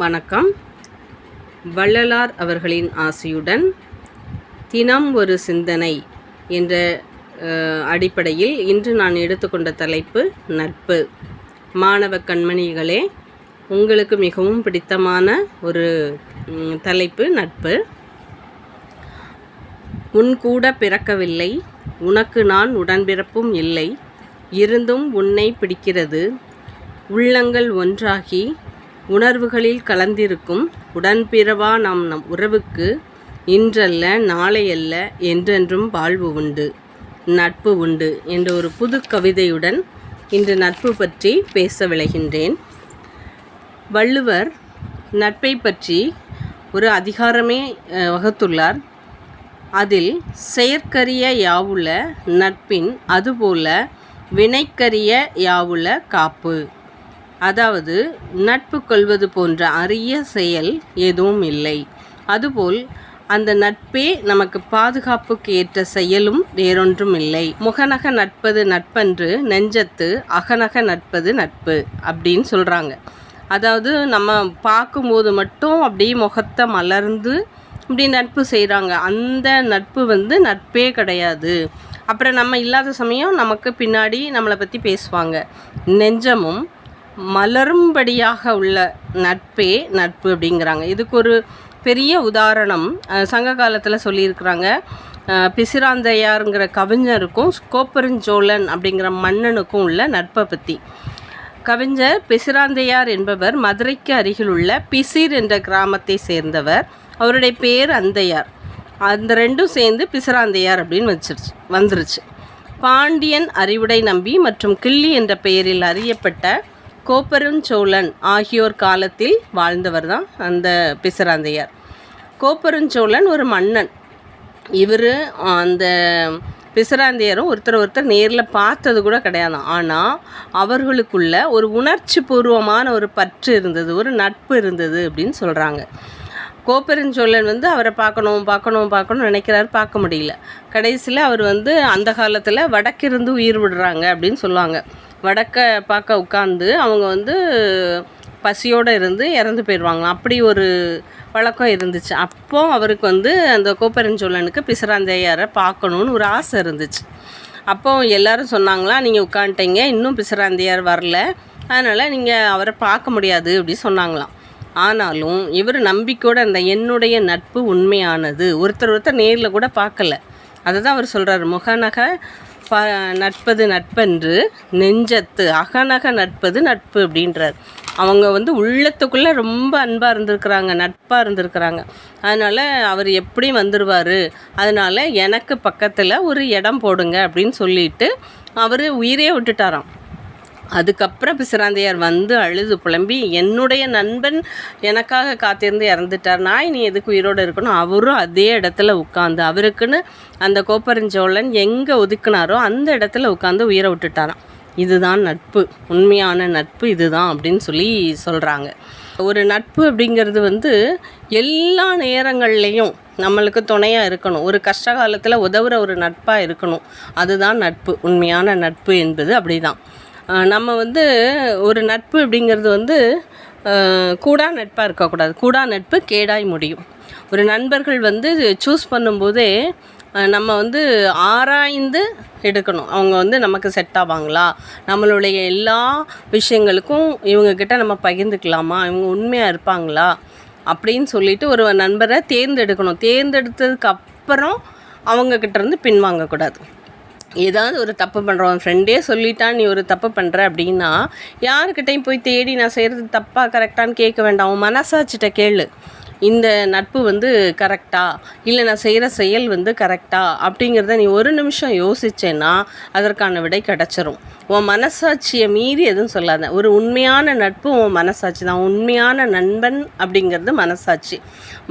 வணக்கம். வள்ளலார் அவர்களின் ஆசியுடன் தினம் ஒரு சிந்தனை என்ற அடிப்படையில் இன்று நான் எடுத்துக்கொண்ட தலைப்பு நட்பு. மாணவ கண்மணிகளே, உங்களுக்கு மிகவும் பிடித்தமான ஒரு தலைப்பு நட்பு. உன் கூட பிறக்கவில்லை, உனக்கு நான் உடன்பிறப்பும் இல்லை, இருந்தும் உன்னை பிடிக்கிறது. உள்ளங்கள் ஒன்றாகி உணர்வுகளில் கலந்திருக்கும் உடன்பிறவா நம் உறவுக்கு இன்றல்ல நாளையல்ல என்றென்றும் வாழ்வு உண்டு, நட்பு உண்டு என்ற ஒரு புது கவிதையுடன் இன்று நட்பு பற்றி பேச விளைகின்றேன். வள்ளுவர் நட்பை பற்றி ஒரு அதிகாரமே வகுத்துள்ளார். அதில் செயற்கரிய யாவுல நட்பின் அதுபோல வினைக்கரிய யாவுல காப்பு. அதாவது நட்பு கொள்வது போன்ற அரிய செயல் எதுவும் இல்லை. அதுபோல் அந்த நட்பே நமக்கு பாதுகாப்புக்கு ஏற்ற செயலும் வேறொன்றும் இல்லை. முகநக நட்பது நட்பன்று நெஞ்சத்து அகநக நட்பது நட்பு அப்படின்னு சொல்கிறாங்க. அதாவது நம்ம பார்க்கும்போது மட்டும் அப்படியே முகத்தை மலர்ந்து இப்படி நட்பு செய்கிறாங்க. அந்த நட்பு நட்பே கிடையாது. அப்புறம் நம்ம இல்லாத சமயம் நமக்கு பின்னாடி நம்மளை பற்றி பேசுவாங்க. நெஞ்சமும் மலரும்படியாக உள்ள நட்பே நட்பு அப்படிங்கிறாங்க. இதுக்கு ஒரு பெரிய உதாரணம் சங்க காலத்தில் சொல்லியிருக்கிறாங்க. பிசிராந்தையாருங்கிற கவிஞருக்கும் கோப்பெருஞ்சோழன் அப்படிங்கிற மன்னனுக்கும் உள்ள நட்பை பற்றி. கவிஞர் பிசிராந்தையார் என்பவர் மதுரைக்கு அருகில் உள்ள பிசிர் என்ற கிராமத்தை சேர்ந்தவர். அவருடைய பேர் அந்தையார். அந்த ரெண்டும் சேர்ந்து பிசிராந்தையார் அப்படின்னு வந்துருச்சு. பாண்டியன் அறிவுடை நம்பி மற்றும் கிள்ளி என்ற பெயரில் அறியப்பட்ட கோப்பெருஞ்சோழன் ஆகியோர் காலத்தில் வாழ்ந்தவர் தான் அந்த பிசிராந்தையார். கோப்பெருஞ்சோழன் ஒரு மன்னன். இவர் அந்த பிசிராந்தையாரும் ஒருத்தர் நேரில் பார்த்தது கூட கிடையாதான். ஆனால் அவர்களுக்குள்ள ஒரு உணர்ச்சி பூர்வமான ஒரு பற்று இருந்தது, ஒரு நட்பு இருந்தது அப்படின்னு சொல்கிறாங்க. கோப்பெருஞ்சோழன் அவரை பார்க்கணும் நினைக்கிறாரு, பார்க்க முடியல. கடைசியில் அவர் அந்த காலத்தில் வடக்கிருந்து உயிர் விடுறாங்க அப்படின்னு சொல்லுவாங்க. வடக்க பார்க்க உட்காந்து அவங்க பசியோடு இருந்து இறந்து போயிடுவாங்களாம். அப்படி ஒரு வழக்கம் இருந்துச்சு. அப்போது அவருக்கு அந்த கோப்பெருஞ்சோழனுக்கு பிசிராந்தையாரை பார்க்கணுன்னு ஒரு ஆசை இருந்துச்சு. அப்போ எல்லாரும் சொன்னாங்களா, நீங்கள் உட்காந்துட்டீங்க, இன்னும் பிசிராந்தையார் வரல, அதனால் நீங்கள் அவரை பார்க்க முடியாது அப்படி சொன்னாங்களாம். ஆனாலும் இவர் நம்பிக்கையோடு என்னுடைய நட்பு உண்மையானது, ஒருத்தர் நேரில் கூட பார்க்கல. அதை தான் அவர் சொல்கிறார். முகநக நட்பது நட்பன்று நெஞ்சத்து அகநக நட்பது நட்பு அப்படின்றார். அவங்க உள்ளத்துக்குள்ளே ரொம்ப அன்பாக இருந்திருக்கிறாங்க, நட்பாக இருந்திருக்கிறாங்க. அதனால் அவர் எப்படி வந்துடுவார், அதனால் எனக்கு பக்கத்தில் ஒரு இடம் போடுங்க அப்படின்னு சொல்லிட்டு அவர் உயிரே விட்டுட்டாராம். அதுக்கப்புறம் பிசிராந்தையார் அழுது புலம்பி, என்னுடைய நண்பன் எனக்காக காத்திருந்து இறந்துட்டார், நான் நீ எதுக்கு உயிரோடு இருக்கணும். அவரும் அதே இடத்துல உட்காந்து அவருக்குன்னு அந்த கோப்பெருஞ்சோழன் எங்கே ஒதுக்குனாரோ அந்த இடத்துல உட்காந்து உயிரை விட்டுட்டாராம். இதுதான் நட்பு, உண்மையான நட்பு இதுதான் அப்படின்னு சொல்கிறாங்க. ஒரு நட்பு அப்படிங்கிறது எல்லா நேரங்கள்லேயும் நம்மளுக்கு துணையாக இருக்கணும். ஒரு கஷ்ட காலத்தில் உதவுற ஒரு நட்பாக இருக்கணும். அதுதான் நட்பு, உண்மையான நட்பு என்பது அப்படி தான். நம்ம ஒரு நட்பு அப்படிங்கிறது கூடா நட்பாக இருக்கக்கூடாது. கூடா நட்பு கேடாய் முடியும். ஒரு நண்பர்கள் சூஸ் பண்ணும்போதே நம்ம ஆராய்ந்து எடுக்கணும். அவங்க நமக்கு செட் ஆவாங்களா, நம்மளுடைய எல்லா விஷயங்களுக்கும் இவங்கக்கிட்ட நம்ம பகிர்ந்துக்கலாமா, இவங்க உண்மையாக இருப்பாங்களா அப்படின்னு சொல்லிட்டு ஒரு நண்பரை தேர்ந்தெடுக்கணும். தேர்ந்தெடுத்ததுக்கு அப்புறம் அவங்கக்கிட்டேருந்து பின்வாங்கக்கூடாது. ஏதாவது ஒரு தப்பு பண்ணுறோம், ஃப்ரெண்டே சொல்லிட்டான் நீ ஒரு தப்பு பண்ணுற அப்படின்னா யாருக்கிட்டையும் போய் தேடி நான் செய்கிறது தப்பாக கரெக்டான்னு கேட்க வேண்டாம். உன் மனசாட்சிட்ட கேளு, இந்த நட்பு கரெக்டா, இல்லை நான் செய்கிற செயல் கரெக்டா அப்படிங்கிறத நீ ஒரு நிமிஷம் யோசிச்சேன்னா அதற்கான விடை கிடச்சிரும். உன் மனசாட்சியை மீறி எதுவும் சொல்லாத. ஒரு உண்மையான நட்பு உன் மனசாட்சி தான். உண்மையான நண்பன் அப்படிங்கிறது மனசாட்சி.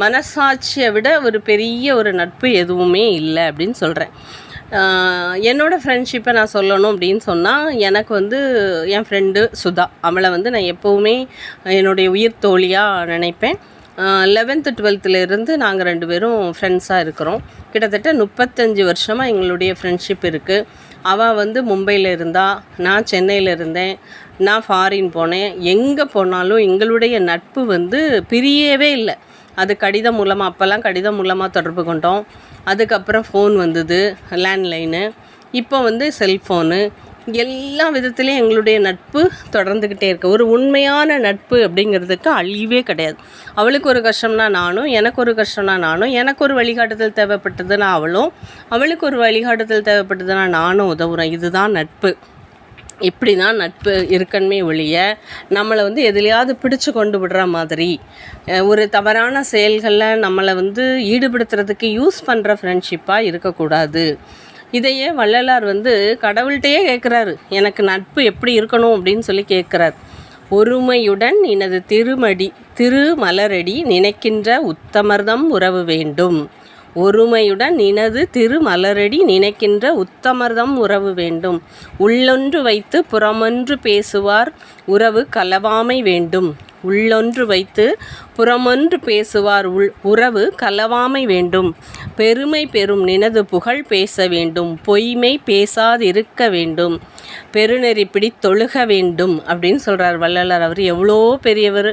மனசாட்சியை விட ஒரு பெரிய ஒரு நட்பு எதுவுமே இல்லை அப்படின்னு சொல்கிறேன். என்னோடய ஃப்ரெண்ட்ஷிப்பை நான் சொல்லணும் அப்படின்னு சொன்னால், எனக்கு என் ஃப்ரெண்டு சுதா, அவளை நான் எப்போவுமே என்னுடைய உயிர் தோழியாக நினைப்பேன். 11th 12th நாங்கள் 2 பேரும் ஃப்ரெண்ட்ஸாக இருக்கிறோம். கிட்டத்தட்ட 35 வருஷமாக எங்களுடைய ஃப்ரெண்ட்ஷிப் இருக்குது. அவள் வந்து மும்பையில் இருந்தா, நான் சென்னையில் இருந்தேன். நான் ஃபாரின் போனேன். எங்கே போனாலும் எங்களுடைய நட்பு வந்து பிரியவே இல்லை. அது கடிதம் மூலமாக, அப்போல்லாம் கடிதம் மூலமாக தொடர்பு கொண்டோம். அதுக்கப்புறம் ஃபோன் வந்தது, லேண்ட்லைனு. இப்போ வந்து செல்ஃபோனு. எல்லா விதத்துலேயும் எங்களுடைய நட்பு தொடர்ந்துக்கிட்டே இருக்குது. ஒரு உண்மையான நட்பு அப்படிங்கிறதுக்கு அழிவே கிடையாது. அவளுக்கு ஒரு கஷ்டம்னா நானும், எனக்கு ஒரு கஷ்டம்னா நானும், எனக்கு ஒரு வழிகாட்டுதல் தேவைப்பட்டதுன்னா அவளும், அவளுக்கு ஒரு வழிகாட்டுதல் தேவைப்பட்டதுன்னா நானும் உதவுறேன். இதுதான் நட்பு. இப்படி தான் நட்பு இருக்கணுமே ஒழிய நம்மளை வந்து எதுலையாவது பிடிச்சு கொண்டு விடுற மாதிரி, ஒரு தவறான செயல்களில் நம்மளை வந்து ஈடுபடுத்துறதுக்கு யூஸ் பண்ணுற ஃப்ரெண்ட்ஷிப்பாக இருக்கக்கூடாது. இதையே வள்ளலார் வந்து கடவுள்கிட்டையே கேட்குறாரு, எனக்கு நட்பு எப்படி இருக்கணும் அப்படின்னு சொல்லி கேட்குறார். ஒருமையுடன் இனது திருமலரடி நினைக்கின்ற உத்தமர்தம் உறவு வேண்டும். ஒருமையுடன் இனது திருமலரடி நினைக்கின்ற உத்தமர்தம் உறவு வேண்டும். உள்ளொன்று வைத்து புறமொன்று பேசுவார் உறவு கலவாமை வேண்டும். உள்ளொன்று வைத்து புறமொன்று பேசுவார் உறவு கலவாமை வேண்டும். பெருமை பெறும் நினது புகழ் பேச வேண்டும். பொய்மை பேசாதிருக்க வேண்டும். பெருநெறி பிடித்தொழுக வேண்டும் அப்படின்னு சொல்கிறார் வள்ளலார். அவர் எவ்வளோ பெரியவர்,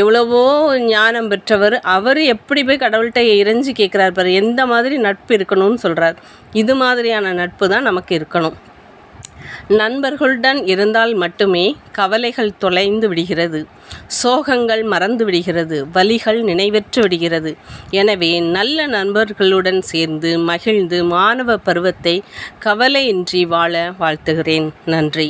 எவ்வளவோ ஞானம் பெற்றவர். அவர் எப்படி போய் கடவுள்கிட்ட இறைஞ்சி கேட்குறார் பாரு, எந்த மாதிரி நட்பு இருக்கணும்னு சொல்கிறார். இது மாதிரியான நட்பு தான் நமக்கு இருக்கணும். நண்பர்களுடன் இருந்தால் மட்டுமே கவலைகள் தொலைந்து விடுகிறது, சோகங்கள் மறந்து விடுகிறது, வலிகள் நினைவற்று விடுகிறது. எனவே நல்ல நண்பர்களுடன் சேர்ந்து மகிழ்ந்து மாணவ பருவத்தை கவலையின்றி வாழ வாழ்த்துகிறேன். நன்றி.